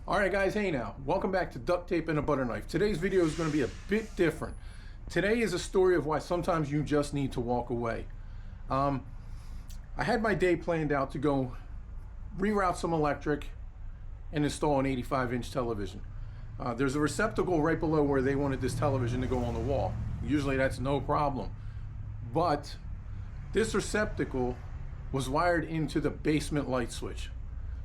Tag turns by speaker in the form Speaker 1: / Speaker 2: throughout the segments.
Speaker 1: Alright guys, hey now, welcome back to Duct Tape and a Butter Knife. Today's video is going to be a bit different. Today is a story of why sometimes you just need to walk away. I had my day planned out to go reroute some electric and install an 85-inch television. There's a receptacle right below where they wanted this television to go on the wall. Usually that's no problem. But this receptacle was wired into the basement light switch.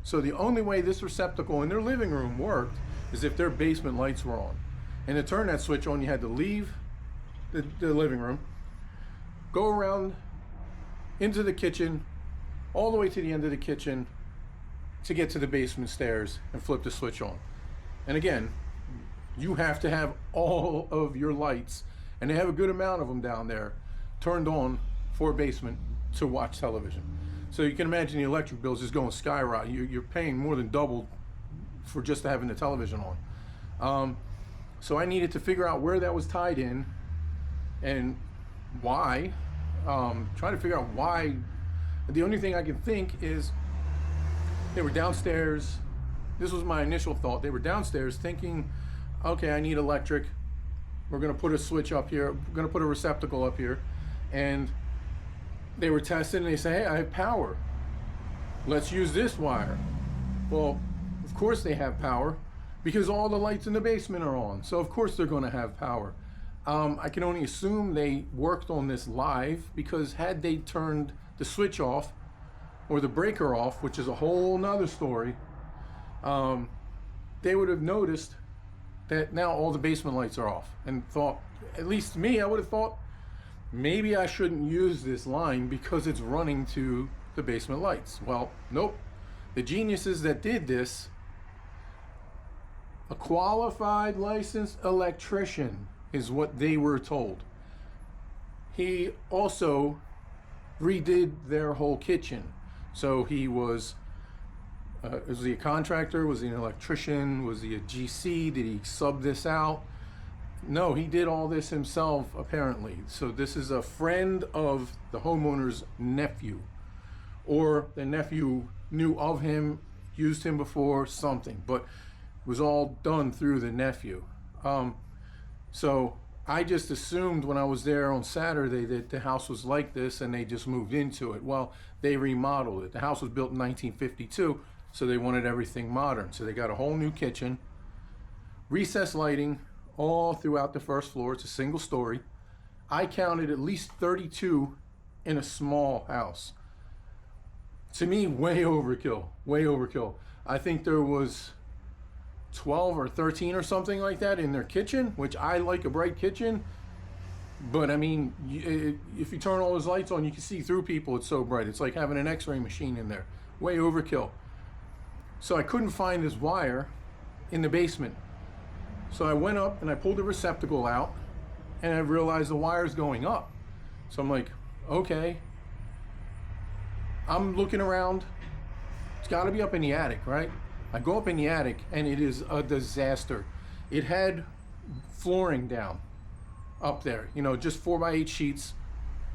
Speaker 1: So the only way this receptacle in their living room worked is if their basement lights were on. And to turn that switch on, you had to leave the living room, go around into the kitchen, all the way to the end of the kitchen to get to the basement stairs and flip the switch on. And again, you have to have all of your lights, and they have a good amount of them down there, turned on for a basement to watch television. So you can imagine the electric bills just going skyrocket. You're paying more than double for just having the television on. So I needed to figure out where that was tied in and why. Trying to figure out why. The only thing I can think is they were downstairs. This was my initial thought. They were downstairs thinking, okay, I need electric. We're going to put a switch up here. We're going to put a receptacle up here. And they were testing and they say, hey, I have power. Let's use this wire. Well, of course they have power because all the lights in the basement are on. So of course they're going to have power. I can only assume they worked on this live, because had they turned the switch off or the breaker off, which is a whole nother story, they would have noticed that now all the basement lights are off and thought, at least me, I would have thought, maybe I shouldn't use this line because it's running to the basement lights. Well, nope. The geniuses that did this, a qualified licensed electrician is what they were told. He also redid their whole kitchen. So he was he a contractor? Was he an electrician? Was he a GC? Did he sub this out? No, he did all this himself, apparently. So this is a friend of the homeowner's nephew, or the nephew knew of him, used him before, something, but it was all done through the nephew. So I just assumed when I was there on Saturday that the house was like this and they just moved into it. Well, they remodeled it. The house was built in 1952, so they wanted everything modern. So they got a whole new kitchen, recessed lighting, all throughout the first floor. It's a single story. I counted at least 32 in a small house. To me, way overkill, way overkill. I think there was 12 or 13 or something like that in their kitchen, which I like a bright kitchen. But I mean, if you turn all those lights on, you can see through people. It's so bright. It's like having an x-ray machine in there. Way overkill. So I couldn't find this wire in the basement. So I went up and I pulled the receptacle out and I realized the wire's going up. So I'm like, okay. I'm looking around. It's got to be up in the attic, right? I go up in the attic and it is a disaster. It had flooring down up there, you know, just 4x8 sheets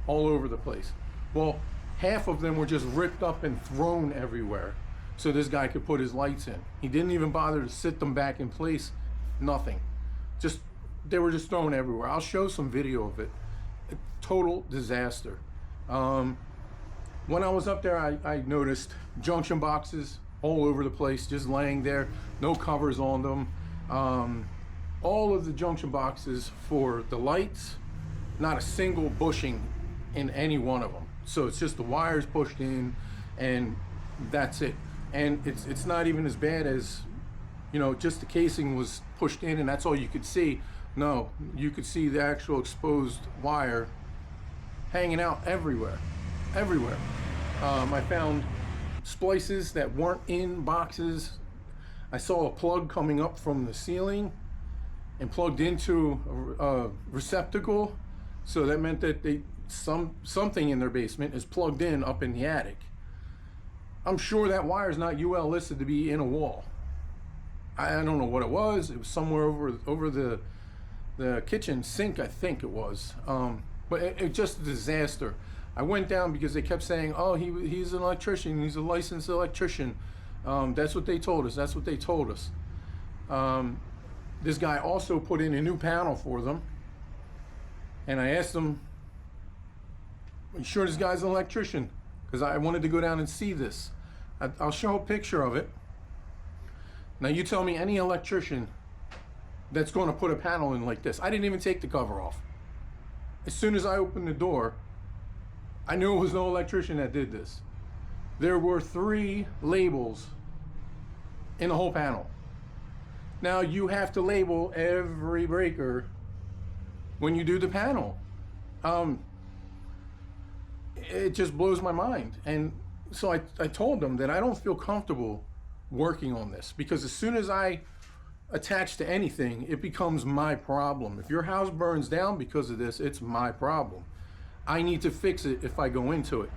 Speaker 1: all over the place. Well, half of them were just ripped up and thrown everywhere so this guy could put his lights in. He didn't even bother to sit them back in place. Nothing. Just, they were just thrown everywhere. I'll show some video of it. A total disaster. When I was up there, I noticed junction boxes all over the place, just laying there, no covers on them. All of the junction boxes for the lights, not a single bushing in any one of them. So it's just the wires pushed in and that's it. And it's not even as bad as, you know, just the casing was pushed in and that's all you could see. No, you could see the actual exposed wire hanging out everywhere, everywhere. I found splices that weren't in boxes. I saw a plug coming up from the ceiling and plugged into a receptacle. So that meant that something in their basement is plugged in up in the attic. I'm sure that wire is not UL listed to be in a wall. I don't know what it was. It was somewhere over the kitchen sink, I think it was. But it just a disaster. I went down because they kept saying, oh, he's an electrician. He's a licensed electrician. That's what they told us. That's what they told us. This guy also put in a new panel for them. And I asked him, "Are you sure this guy's an electrician?" Because I wanted to go down and see this. I'll show a picture of it. Now you tell me any electrician that's going to put a panel in like this. I didn't even take the cover off. As soon as I opened the door, I knew it was no electrician that did this. There were 3 labels in the whole panel. Now you have to label every breaker when you do the panel. It just blows my mind. And so I told them that I don't feel comfortable working on this, because as soon as I attach to anything, it becomes my problem. If your house burns down because of this, it's my problem. I need to fix it if I go into it.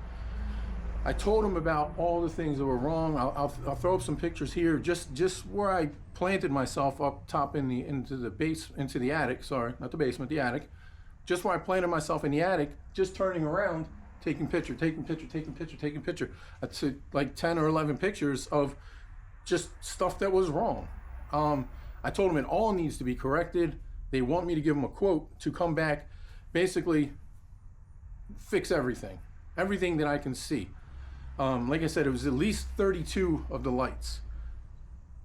Speaker 1: I told him about all the things that were wrong. I'll throw up some pictures here, just where I planted myself up top into the attic. Sorry, not the basement, the attic. Just where I planted myself in the attic, just turning around, taking picture. That's like 10 or 11 pictures of just stuff that was wrong. I told them it all needs to be corrected. They want me to give them a quote to come back, basically fix everything that I can see. Like I said, it was at least 32 of the lights.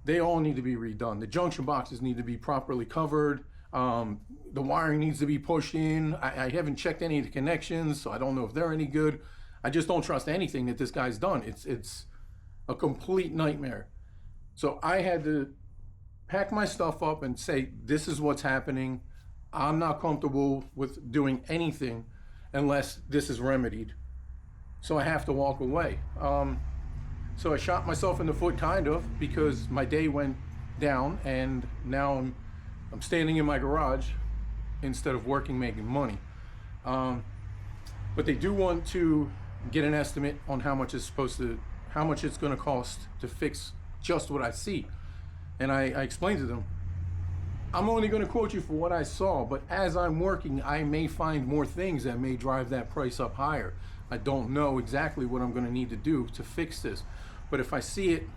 Speaker 1: They all need to be redone. The junction boxes need to be properly covered. The wiring needs to be pushed in. I haven't checked any of the connections, so I don't know if they're any good. I just don't trust anything that this guy's done. It's a complete nightmare. So I had to pack my stuff up and say, this is what's happening. I'm not comfortable with doing anything unless this is remedied. So I have to walk away. So I shot myself in the foot, kind of, because my day went down, and now I'm standing in my garage instead of working, making money. But they do want to get an estimate on how much it's going to cost to fix just what I see. And I explained to them, I'm only going to quote you for what I saw, but as I'm working, I may find more things that may drive that price up higher. I don't know exactly what I'm going to need to do to fix this, but if I see it,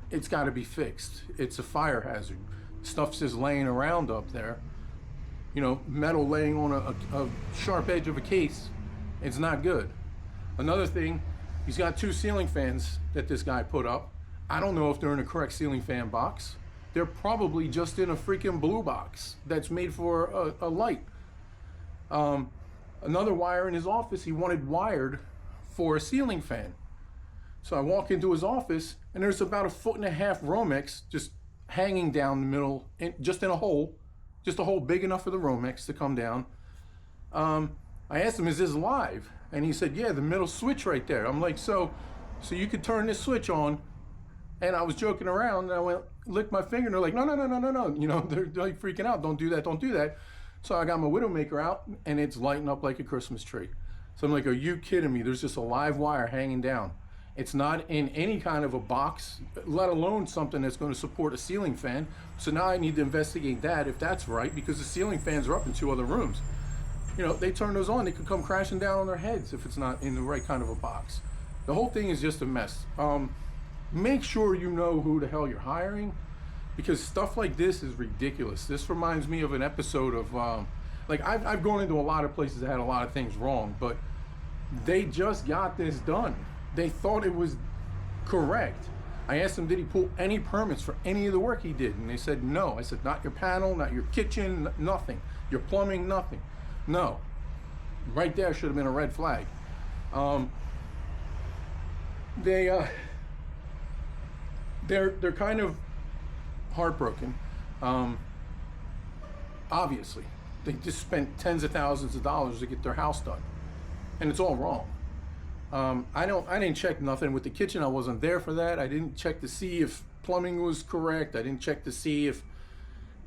Speaker 1: it's got to be fixed. It's a fire hazard. Stuff's just laying around up there. Metal laying on a sharp edge of a case. It's not good. Another thing, he's got 2 ceiling fans that this guy put up. I don't know if they're in a correct ceiling fan box. They're probably just in a freaking blue box that's made for a light. Another wire in his office, he wanted wired for a ceiling fan. So I walk into his office, and there's about 1.5 foot Romex just hanging down the middle, just in a hole big enough for the Romex to come down. I asked him, is this live? And he said, yeah, the middle switch right there. I'm like, so you could turn this switch on. And I was joking around, and I licked my finger, and they're like, no. They're like freaking out. Don't do that. So I got my Widowmaker out, and it's lighting up like a Christmas tree. So I'm like, are you kidding me? There's just a live wire hanging down. It's not in any kind of a box, let alone something that's going to support a ceiling fan. So now I need to investigate that, if that's right, because the ceiling fans are up in 2 other rooms. They turn those on, they could come crashing down on their heads if it's not in the right kind of a box. The whole thing is just a mess. Make sure you know who the hell you're hiring, because stuff like this is ridiculous. This reminds me of an episode of, I've gone into a lot of places that had a lot of things wrong, but they just got this done. They thought it was correct. I asked them, did he pull any permits for any of the work he did? And they said no. I said, not your panel, not your kitchen, nothing. Your plumbing, nothing. No. Right there should have been a red flag. They're kind of heartbroken. Obviously, they just spent tens of thousands of dollars to get their house done, and it's all wrong. I didn't check nothing with the kitchen. I wasn't there for that. I didn't check to see if plumbing was correct. I didn't check to see if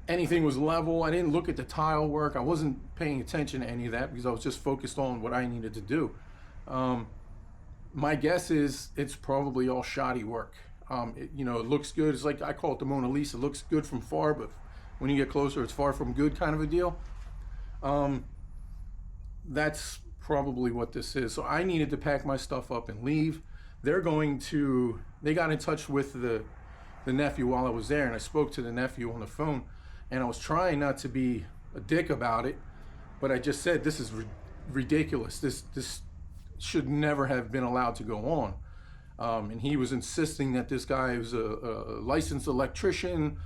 Speaker 1: anything was level. I didn't look at the tile work. I wasn't paying attention to any of that because I was just focused on what I needed to do. My guess is it's probably all shoddy work. It looks good. It's like, I call it the Mona Lisa. It looks good from far, but when you get closer, it's far from good, kind of a deal. That's probably what this is. So I needed to pack my stuff up and leave. They got in touch with the the nephew while I was there, and I spoke to the nephew on the phone, and I was trying not to be a dick about it, but I just said, this is ridiculous. This should never have been allowed to go on. And he was insisting that this guy is a licensed electrician.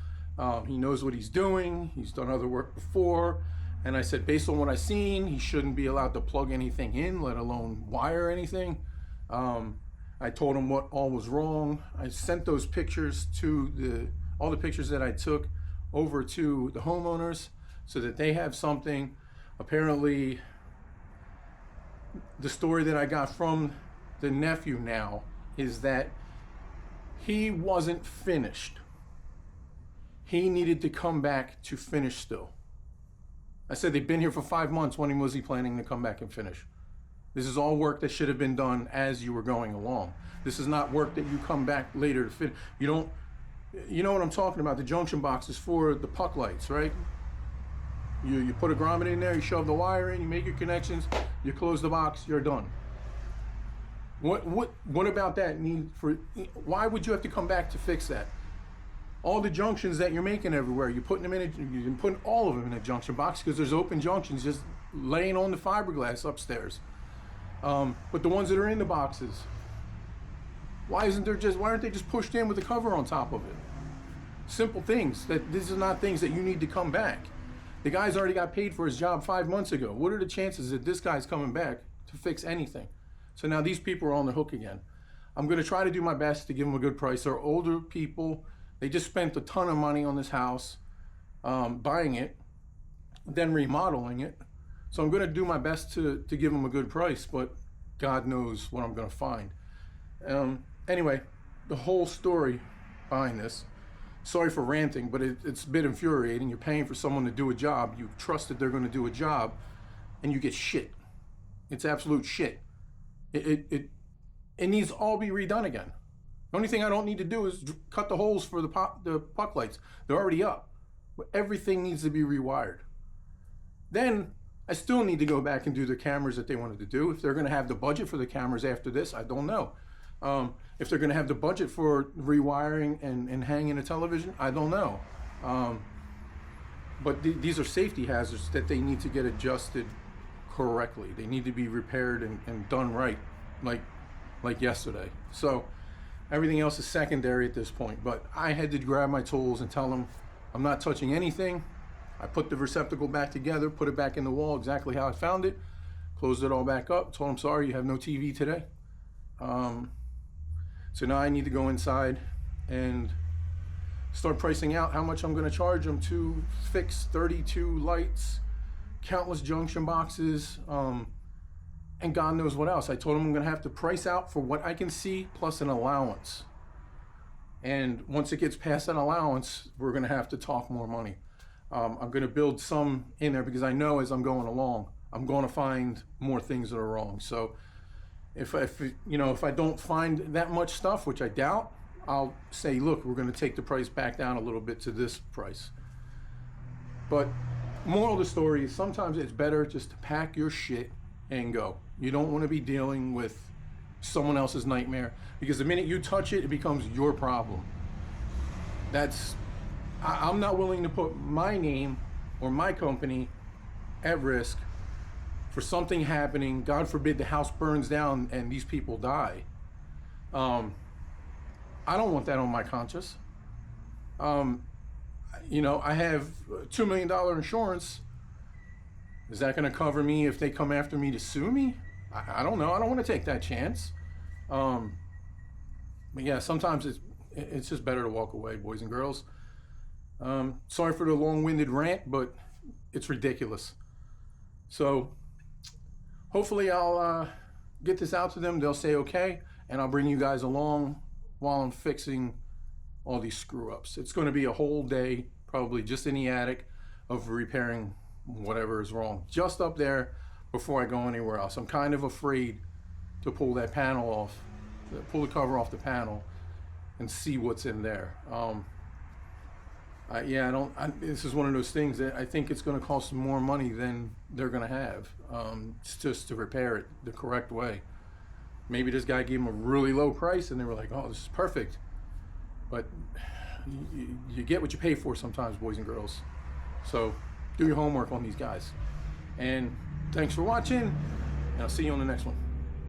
Speaker 1: He knows what he's doing. He's done other work before. And I said, based on what I've seen, he shouldn't be allowed to plug anything in, let alone wire anything. I told him what all was wrong. I sent those pictures to all the pictures that I took over to the homeowners so that they have something. Apparently, the story that I got from the nephew now is that he wasn't finished. He needed to come back to finish still. I said, they've been here for 5 months. When was he planning to come back and finish? This is all work that should have been done as you were going along. This is not work that you come back later to finish. You know what I'm talking about. The junction box is for the puck lights, right? You put a grommet in there, you shove the wire in, you make your connections, you close the box, you're done. What about that need for? Why would you have to come back to fix that? All the junctions that you're making everywhere, you're putting them you're putting all of them in a junction box because there's open junctions just laying on the fiberglass upstairs. But the ones that are in the boxes, why aren't they just pushed in with a cover on top of it? Simple things. These are not things that you need to come back. The guy's already got paid for his job 5 months ago. What are the chances that this guy's coming back to fix anything? So now these people are on the hook again. I'm going to try to do my best to give them a good price. They're older people. They just spent a ton of money on this house, buying it, then remodeling it. So I'm going to do my best to give them a good price, but God knows what I'm going to find. Anyway, the whole story behind this, sorry for ranting, but it's a bit infuriating. You're paying for someone to do a job. You trust that they're going to do a job, and you get shit. It's absolute shit. It needs to all be redone again. The only thing I don't need to do is cut the holes for the puck lights. They're already up. Everything needs to be rewired. Then I still need to go back and do the cameras that they wanted to do. If they're going to have the budget for the cameras after this, I don't know. If they're going to have the budget for rewiring and hanging a television, I don't know. But these are safety hazards that they need to get adjusted correctly. They need to be repaired and done right, like yesterday. So everything else is secondary at this point. But I had to grab my tools and tell them I'm not touching anything. I put the receptacle back together, put it back in the wall exactly how I found it, closed it all back up, told them, sorry, you have no TV today. So now I need to go inside and start pricing out how much I'm going to charge them to fix 32 lights, countless junction boxes, and God knows what else. I told them I'm going to have to price out for what I can see plus an allowance. And once it gets past that allowance, we're going to have to talk more money. I'm going to build some in there because I know as I'm going along, I'm going to find more things that are wrong. So if I don't find that much stuff, which I doubt, I'll say, look, we're going to take the price back down a little bit to this price. But moral of the story is sometimes it's better just to pack your shit and go. You don't want to be dealing with someone else's nightmare because the minute you touch it, it becomes your problem. I'm not willing to put my name or my company at risk for something happening. God forbid the house burns down and these people die. I don't want that on my conscience. I have $2 million insurance. Is that going to cover me if they come after me to sue me? I don't know. I don't want to take that chance. But yeah, sometimes it's just better to walk away, boys and girls. Sorry for the long-winded rant, but it's ridiculous. So hopefully I'll get this out to them. They'll say okay, and I'll bring you guys along while I'm fixing all these screw-ups. It's going to be a whole day, probably just in the attic, of repairing whatever is wrong. Just up there before I go anywhere else. I'm kind of afraid to pull that panel off, pull the cover off the panel, and see what's in there. This is one of those things that I think it's going to cost them more money than they're going to have, just to repair it the correct way. Maybe this guy gave them a really low price and they were like, oh, this is perfect. But you get what you pay for sometimes, boys and girls. So do your homework on these guys. And thanks for watching, and I'll see you on the next one.